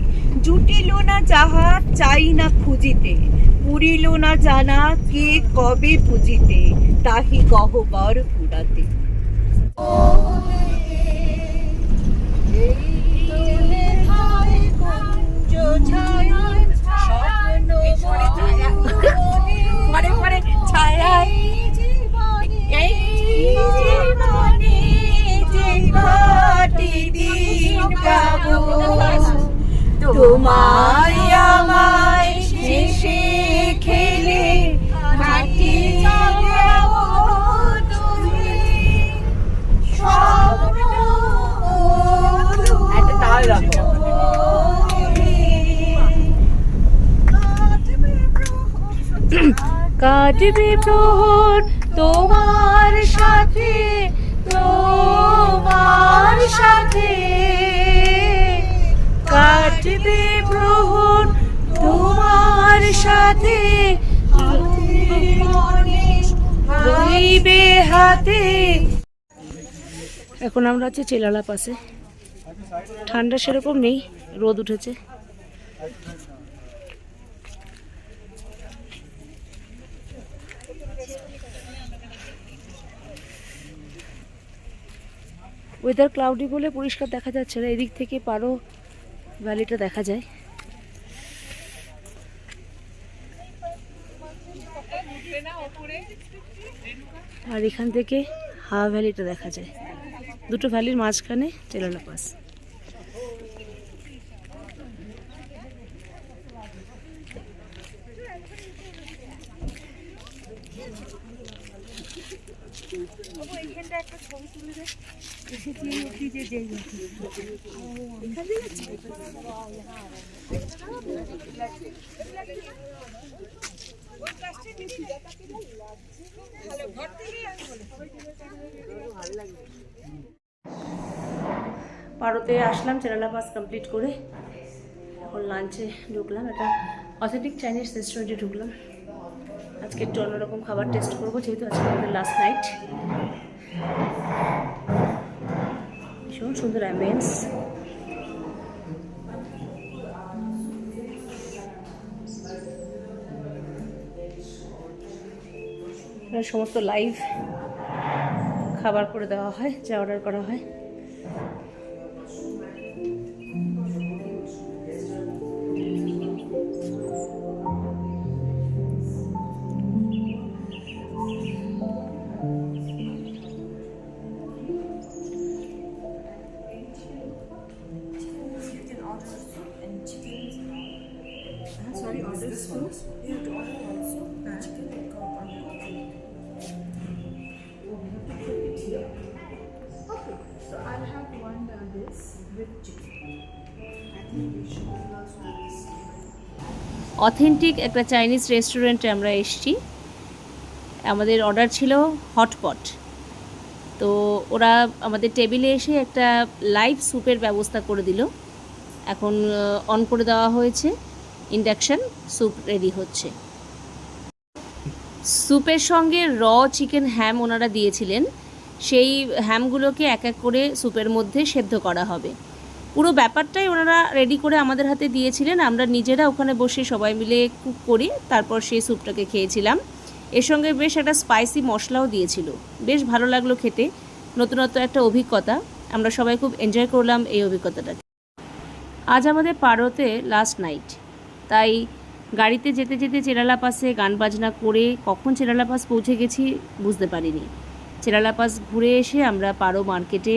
S5: জুটিল না যাহা চাই না খুঁজিতে পুরিল না জানা কে কবে বুঝিতে তাহি গহ্বর পুরাতে তোমায় আমায় শেষে খেলে মাটি যাও তুমি স্বপ্ন একটা তাল রাখো কাটবে প্রহর তোমার সাথে তোমার সাথে কাটবে প্রহর তোমার সাথে রইবে হাতে।
S1: এখন আমরা আছি চেলালা পাশে, ঠান্ডা সেরকম নেই, রোদ উঠেছে। ওয়েদার ক্লাউডি বলে পরিষ্কার দেখা যাচ্ছে না, এদিক থেকে পারো ভ্যালিটা দেখা যায়। আর এখান থেকে হাওয়া ভ্যালিটা দেখা যায়, দুটো ভ্যালির মাঝখানে চেলালা পাস। পারোতে আসলাম চেরালা পাস কমপ্লিট করে, এখন লাঞ্চে ঢুকলাম। একটা অথেন্টিক চাইনিজ রেস্টুরেন্টে ঢুকলাম। আজকে একটু অন্যরকম খাবার টেস্ট করবো, যেহেতু আজকে আমাদের লাস্ট নাইট। ভীষণ সুন্দর অ্যাম্বিয়েন্স। সমস্ত লাইভ খাবার করে দেওয়া হয়, যা অর্ডার করা হয়। অথেন্টিক একটা চাইনিজ রেস্টুরেন্টে আমরা এসেছি। আমাদের অর্ডার ছিল হটপট, তো ওরা আমাদের টেবিলে এসে একটা লাইভ স্যুপের ব্যবস্থা করে দিল। এখন অন করে দেওয়া হয়েছে ইন্ডাকশন, স্যুপ রেডি হচ্ছে। স্যুপের সঙ্গে র চিকেন হ্যাম ওনারা দিয়েছিলেন, সেই হ্যামগুলোকে এক এক করে স্যুপের মধ্যে সেদ্ধ করা হবে। পুরো ব্যাপারটাই ওনারা রেডি করে আমাদের হাতে দিয়েছিলেন। আমরা নিজেরা ওখানে বসে সবাই মিলে কুক করি, তারপর সেই স্যুপটাকে খেয়েছিলাম। এর সঙ্গে বেশ একটা স্পাইসি মশলাও দিয়েছিল, বেশ ভালো লাগলো খেতে, নতুনত্ব একটা অভিজ্ঞতা। আমরা সবাই খুব এনজয় করলাম এই অভিজ্ঞতাটাকে। আজ আমাদের পারোতে লাস্ট নাইট, তাই গাড়িতে যেতে যেতে চেরালা পাসে গান বাজনা করে কখন চেরালা পাস পৌঁছে গেছি বুঝতে পারিনি। চেরালা পাস ঘুরে এসে আমরা পারো মার্কেটে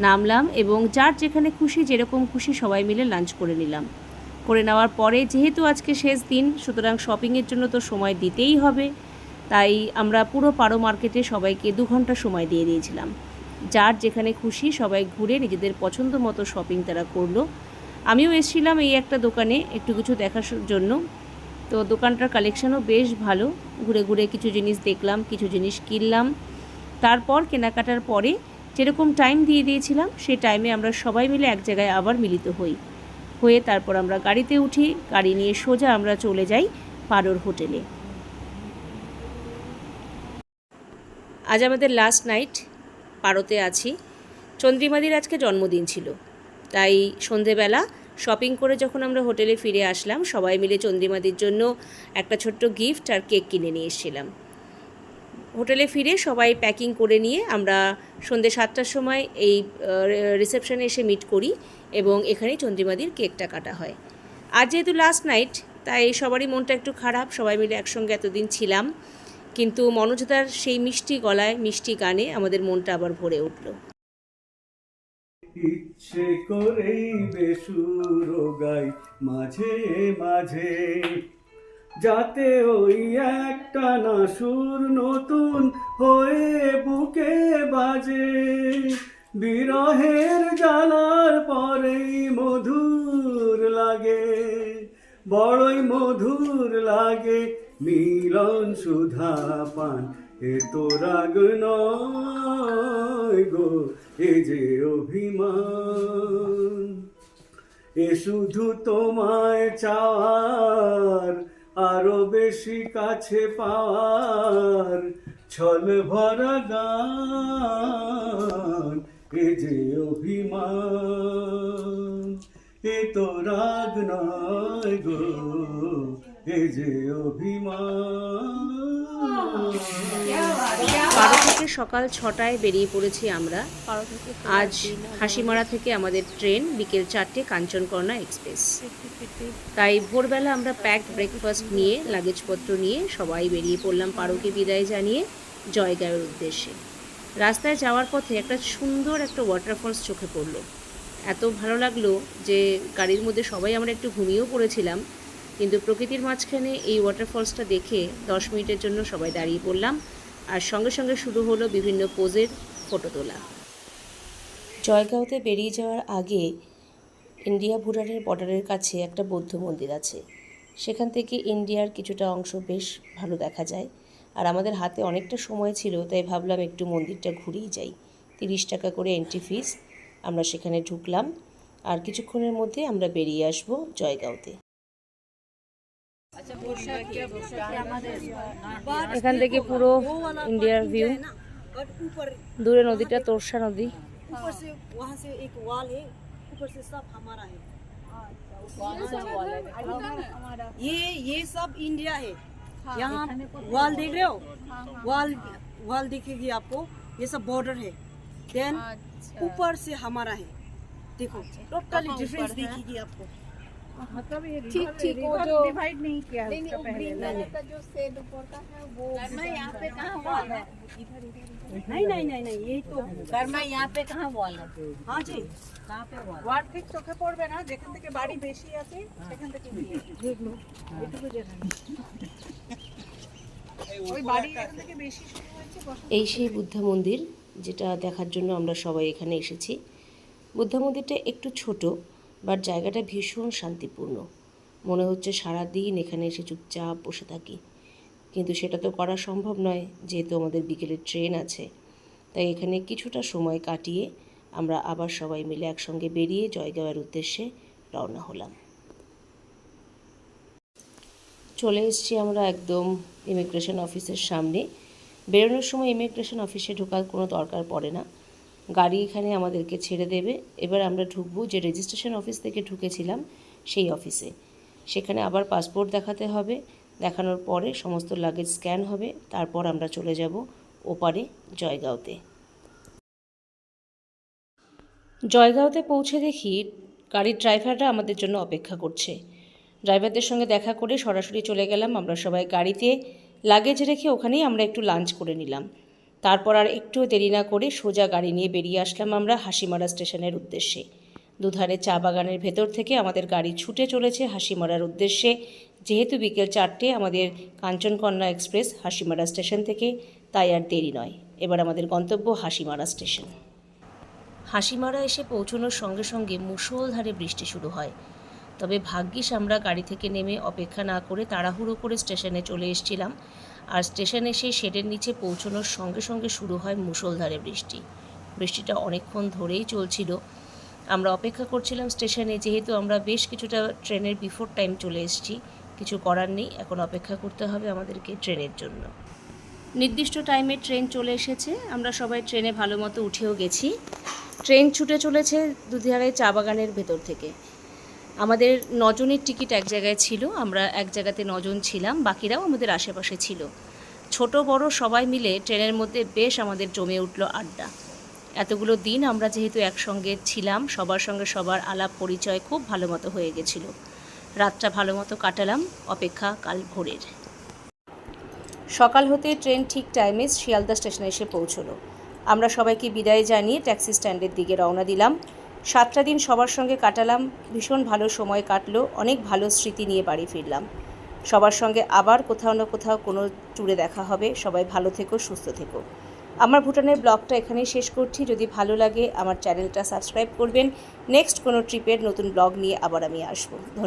S1: নামলাম এবং যার যেখানে খুশি যেরকম খুশি সবাই মিলে লাঞ্চ করে নিলাম। করে নেওয়ার পরে যেহেতু আজকে শেষ দিন, সুতরাং শপিংয়ের জন্য তো সময় দিতেই হবে, তাই আমরা পুরো পারো মার্কেটে সবাইকে 2 ঘন্টা সময় দিয়ে দিয়েছিলাম। যার যেখানে খুশি সবাই ঘুরে নিজেদের পছন্দ মতো শপিং তারা করলো। আমিও এসেছিলাম এই একটা দোকানে একটু কিছু দেখার জন্য, তো দোকানটার কালেকশানও বেশ ভালো। ঘুরে ঘুরে কিছু জিনিস দেখলাম, কিছু জিনিস কিনলাম। তারপর কেনাকাটার পরে যেরকম টাইম দিয়ে দিয়েছিলাম সেই টাইমে আমরা সবাই মিলে এক জায়গায় আবার মিলিত হয়ে তারপর আমরা গাড়িতে উঠি। গাড়ি নিয়ে সোজা আমরা চলে যাই পারোর হোটেলে। আজ আমাদের লাস্ট নাইট পারোতে আছি। চন্দ্রিমাদির আজকে জন্মদিন ছিল, তাই সন্ধেবেলা শপিং করে যখন আমরা হোটেলে ফিরে আসলাম, সবাই মিলে চন্দ্রিমাদির জন্য একটা ছোট্ট গিফট আর কেক কিনে নিয়ে এসেছিলাম। হোটেলে ফিরে সবাই প্যাকিং করে নিয়ে আমরা সন্ধ্যে 7টার সময় এই রিসেপশনে এসে মিট করি এবং এখানেই চন্দ্রিমাদির কেকটা কাটা হয়। আজ যেহেতু লাস্ট নাইট, তাই সবারই মনটা একটু খারাপ। সবাই মিলে একসঙ্গে এতদিন ছিলাম, কিন্তু মনোজদার সেই মিষ্টি গলায় মিষ্টি গানে আমাদের মনটা আবার ভরে উঠল।
S2: ইচ্ছে করেই বেসুর গাই মাঝে মাঝে, যাতে ওই একটা না সুর নতুন হয়ে বুকে বাজে। বিরহের জ্বালার পরেই মধুর লাগে, বড়ই মধুর লাগে মিলন সুধা পান। এ তো রাগ নয় গো, এ যে অভিমান। এ শুধু তোমায় চাওয়ার, আরো বেশি কাছে পাওয়ার ছল ভরা গান। এ যে অভিমান, এ তো রাগ নয় গো, এ যে অভিমান।
S1: পারো থেকে সকাল 6টায় বেরিয়ে পড়েছি আমরা। আজ হাসিমারা থেকে আমাদের ট্রেন বিকেল 4টে কাঞ্চনকর্ণা এক্সপ্রেস। তাই ভোরবেলা আমরা প্যাকড ব্রেকফাস্ট নিয়ে লাগেজপত্র নিয়ে সবাই বেরিয়ে পড়লাম পারোকে বিদায় জানিয়ে জয়গাঁওয়ের উদ্দেশ্যে। রাস্তায় যাওয়ার পথে একটা সুন্দর একটা ওয়াটারফলস চোখে পড়লো। এত ভালো লাগলো যে গাড়ির মধ্যে সবাই আমরা একটু ঘুমিয়েও পড়েছিলাম, কিন্তু প্রকৃতির মাঝখানে এই ওয়াটারফলসটা দেখে 10 মিনিটের জন্য সবাই দাঁড়িয়ে পড়লাম। আর সঙ্গে সঙ্গে শুরু হলো বিভিন্ন পোজের ফটো তোলা। জয়গাঁওতে বেরিয়ে যাওয়ার আগে ইন্ডিয়া ভুটানের বর্ডারের কাছে একটা বৌদ্ধ মন্দির আছে। সেখান থেকে ইন্ডিয়ার কিছুটা অংশ বেশ ভালো দেখা যায়। আর আমাদের হাতে অনেকটা সময় ছিল, তাই ভাবলাম একটু মন্দিরটা ঘুরেই যাই। 30 টাকা করে এন্ট্রি ফিস। আমরা সেখানে ঢুকলাম আর কিছুক্ষণের মধ্যে আমরা বেরিয়ে আসবো জয়গাঁওতে। এখান থেকে পুরো ইন্ডিয়ার ভিউ। দূরে নদীটা তোরসা নদী।
S6: ऊपर से वहाँ से एक वॉल है, ऊपर से सब हमारा है। ये सब इंडिया है। यहाँ वॉल देख रहे हो, वॉल दिखेगी आपको, ये सब बॉर्डर है। देन ऊपर से हमारा है, देखो टोटली डिफरेंस दिखेगी आपको।
S7: मतलब ये ठीक वो जो डिवाइड नहीं किया उसका पहले जो शेड ऊपर का है वो यहाँ पे कहाँ वॉल है?
S6: नहीं यही तो
S7: कर्मा यहाँ पे कहाँ वॉल है?
S6: हाँ जी,
S7: कहाँ पे वॉल?
S8: ওয়ার্ড ঠিক চোখে পড়বে না, যেখান থেকে বাড়ি বেশি আছে সেখান থেকে নিয়ে দেখলো এটুকু জানা ওই বাড়ি এখান থেকে বেশি শুরু হয়েছে।
S1: এই সেই বুদ্ধা মন্দির যেটা দেখার জন্য আমরা সবাই এখানে এসেছি। বুদ্ধা মন্দিরটা একটু ছোট, বাট জায়গাটা ভীষণ শান্তিপূর্ণ। মনে হচ্ছে সারাদিন এখানে এসে চুপচাপ বসে থাকি, কিন্তু সেটা তো করা সম্ভব নয় যেহেতু আমাদের বিকেলের ট্রেন আছে। তাই এখানে কিছুটা সময় কাটিয়ে আমরা আবার সবাই মিলে একসঙ্গে বেরিয়ে জয়গাঁওয়ের উদ্দেশ্যে রওনা হলাম। চলে এসেছি আমরা একদম ইমিগ্রেশন অফিসের সামনে। বেরোনোর সময় ইমিগ্রেশন অফিসে ঢোকার কোনো দরকার পড়ে না, গাড়ি এখানে আমাদেরকে ছেড়ে দেবে। এবার আমরা ঢুকবো যে রেজিস্ট্রেশন অফিস থেকে ঢুকেছিলাম সেই অফিসে। সেখানে আবার পাসপোর্ট দেখাতে হবে, দেখানোর পরে সমস্ত লাগেজ স্ক্যান হবে, তারপর আমরা চলে যাব ওপারে জয়গাঁওতে। জয়গাঁওতে পৌঁছে দেখি গাড়ির ড্রাইভাররা আমাদের জন্য অপেক্ষা করছে। ড্রাইভারদের সঙ্গে দেখা করে সরাসরি চলে গেলাম আমরা সবাই গাড়িতে, লাগেজ রেখে ওখানেই আমরা একটু লাঞ্চ করে নিলাম। তারপর আর একটু দেরি না করে সোজা গাড়ি নিয়ে বেরিয়ে আসলাম আমরা হাসিমারা স্টেশনের উদ্দেশ্যে। দুধারে চা বাগানের ভেতর থেকে আমাদের গাড়ি ছুটে চলেছে হাসিমারার উদ্দেশ্যে। যেহেতু বিকেল 4টে আমাদের কাঞ্চনকন্যা এক্সপ্রেস হাসিমারা স্টেশন থেকে, তাই আর দেরি নয়। এবার আমাদের গন্তব্য হাসিমারা স্টেশন। হাসিমারা এসে পৌঁছানোর সঙ্গে সঙ্গে মুষলধারে বৃষ্টি শুরু হয়। তবে ভাগ্যিস আমরা গাড়ি থেকে নেমে অপেক্ষা না করে তাড়াহুড়ো করে স্টেশনে চলে এসেছিলাম, আর স্টেশন এসে শেডের নিচে পৌঁছানোর সঙ্গে সঙ্গে শুরু হয় মুষলধারে বৃষ্টি। বৃষ্টিটা অনেকক্ষণ ধরেই চলছিল। আমরা অপেক্ষা করছিলাম স্টেশনে, যেহেতু আমরা বেশ কিছুটা ট্রেনের বিফোর টাইম চলে এসেছি। কিছু করার নেই, এখন অপেক্ষা করতে হবে আমাদেরকে ট্রেনের জন্য। নির্দিষ্ট টাইমে ট্রেন চলে এসেছে, আমরা সবাই ট্রেনে ভালো মতো উঠেও গেছি। ট্রেন ছুটে চলেছে দুধারে চা বাগানের ভেতর থেকে। আমাদের 9 জনের টিকিট এক জায়গায় ছিল, আমরা এক জায়গাতে 9 জন ছিলাম, বাকিরাও আমাদের আশেপাশে ছিল। ছোট বড় সবাই মিলে ট্রেনের মধ্যে বেশ আমাদের জমে উঠল আড্ডা। এতগুলো দিন আমরা যেহেতু একসঙ্গে ছিলাম, সবার সঙ্গে সবার আলাপ পরিচয় খুব ভালো মতো হয়ে গেছিল। রাতটা ভালো মতো কাটালাম, অপেক্ষা কাল ভোরের। সকাল হতে ট্রেন ঠিক টাইমে শিয়ালদা স্টেশনে এসে পৌঁছলো। আমরা সবাইকে বিদায় জানিয়ে ট্যাক্সি স্ট্যান্ডের দিকে রওনা দিলাম। 7টা দিন সবার সঙ্গে কাটালাম, ভীষণ ভালো সময় কাটলো, অনেক ভালো স্মৃতি নিয়ে বাড়ি ফিরলাম। সবার সঙ্গে আবার কোথাও না কোথাও কোনো ট্যুরে দেখা হবে। সবাই ভালো থেকো, সুস্থ থেকো। আমার ভুটানের ব্লগটা এখানেই শেষ করছি। যদি ভালো লাগে আমার চ্যানেলটা সাবস্ক্রাইব করবেন। নেক্সট কোনো ট্রিপের নতুন ব্লগ নিয়ে আবার আমি আসবো। ধন্যবাদ।